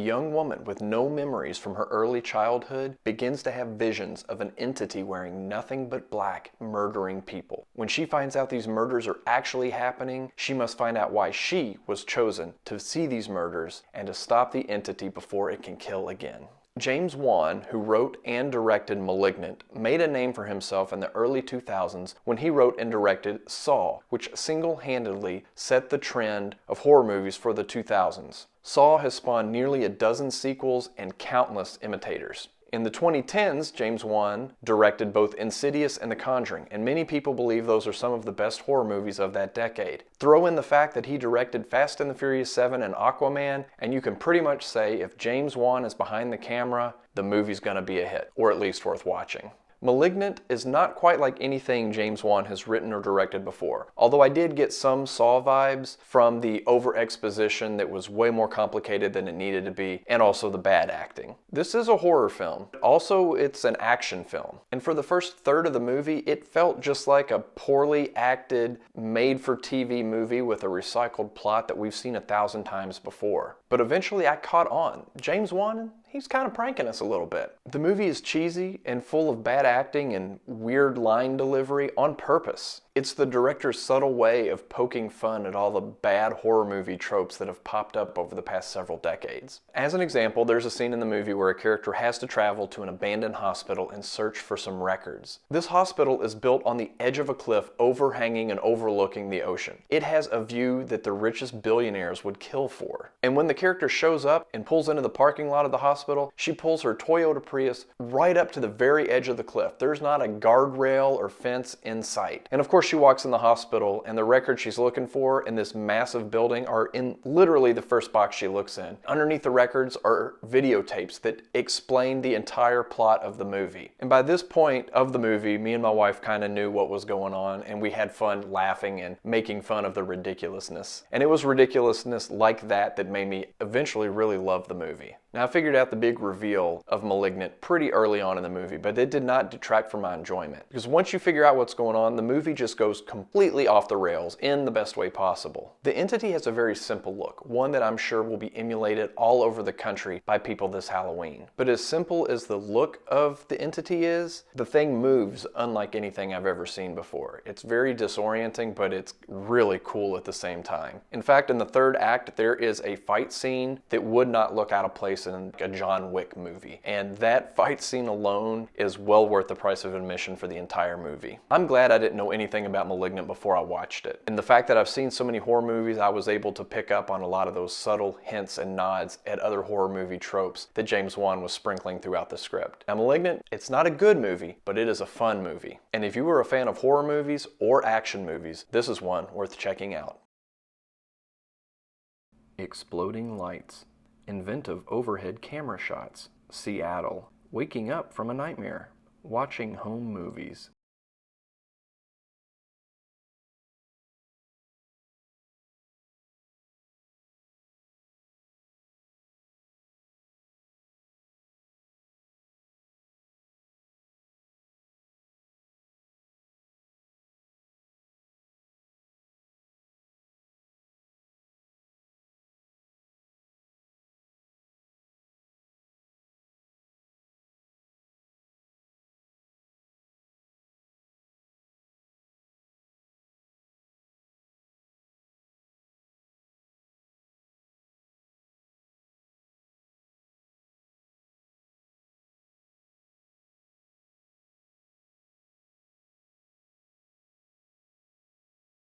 young woman with no memories from her early childhood begins to have visions of an entity wearing nothing but black murdering people. When she finds out these murders are actually happening, she must find out why she was chosen to see these murders and to stop the entity before it can kill again. James Wan, who wrote and directed Malignant, made a name for himself in the early 2000s when he wrote and directed Saw, which single-handedly set the trend of horror movies for the 2000s. Saw has spawned nearly a dozen sequels and countless imitators. In the 2010s, James Wan directed both Insidious and The Conjuring, and many people believe those are some of the best horror movies of that decade. Throw in the fact that he directed Fast and the Furious 7 and Aquaman, and you can pretty much say if James Wan is behind the camera, the movie's gonna be a hit, or at least worth watching. Malignant is not quite like anything James Wan has written or directed before, although I did get some Saw vibes from the over-exposition that was way more complicated than it needed to be, and also the bad acting. This is a horror film. Also, it's an action film. And for the first third of the movie, it felt just like a poorly acted, made-for-TV movie with a recycled plot that we've seen 1,000 times before. But eventually I caught on. James Wan, he's kind of pranking us a little bit. The movie is cheesy and full of bad acting and weird line delivery on purpose. It's the director's subtle way of poking fun at all the bad horror movie tropes that have popped up over the past several decades. As an example, there's a scene in the movie where a character has to travel to an abandoned hospital and search for some records. This hospital is built on the edge of a cliff overhanging and overlooking the ocean. It has a view that the richest billionaires would kill for. And when the character shows up and pulls into the parking lot of the hospital, she pulls her Toyota Prius right up to the very edge of the cliff. There's not a guardrail or fence in sight. And of course she walks in the hospital and the records she's looking for in this massive building are in literally the first box she looks in. Underneath the records are videotapes that explain the entire plot of the movie. And by this point of the movie, me and my wife kind of knew what was going on, and we had fun laughing and making fun of the ridiculousness. And it was ridiculousness like that that made me eventually really love the movie. Now, I figured out the big reveal of Malignant pretty early on in the movie, but it did not detract from my enjoyment. Because once you figure out what's going on, the movie just goes completely off the rails in the best way possible. The entity has a very simple look, one that I'm sure will be emulated all over the country by people this Halloween. But as simple as the look of the entity is, the thing moves unlike anything I've ever seen before. It's very disorienting, but it's really cool at the same time. In fact, in the third act, there is a fight scene that would not look out of place in a John Wick movie. And that fight scene alone is well worth the price of admission for the entire movie. I'm glad I didn't know anything about Malignant before I watched it. And the fact that I've seen so many horror movies, I was able to pick up on a lot of those subtle hints and nods at other horror movie tropes that James Wan was sprinkling throughout the script. Now, Malignant, it's not a good movie, but it is a fun movie. And if you are a fan of horror movies or action movies, this is one worth checking out. Exploding lights. Inventive overhead camera shots. Seattle. Waking up from a nightmare. Watching home movies.